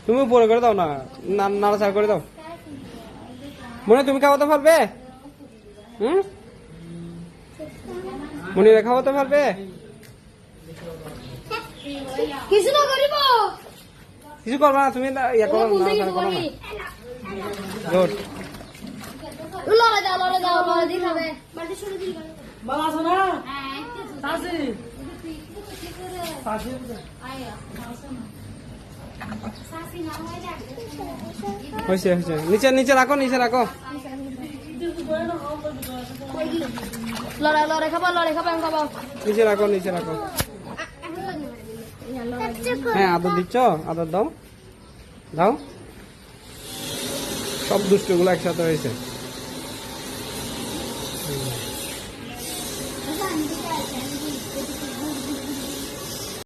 তুমি উপরে করে দাও না, নাড়াচাড়া করে দাও। মনে তুমি খাওয়াতে পারবে? মনিরা খাওয়াতে পারবে? কিছু না করিব, কিছু করবা না তুমি, ইয়া করো না, গুড। লড়ে যাও লড়ে দিয়ে খাবে। বাবা আছে না? সাসি সাসি হয়েছে হয়েছে, নিচে নিচে রাখো, নিচে রাখো। লড়ে খাবো আমি খাবো। নিচে রাখো, নিচে রাখো। হ্যাঁ, আদর দিচ্ছ, আদর দাও দাও। সব দুষ্টগুলো একসাথে হয়েছে।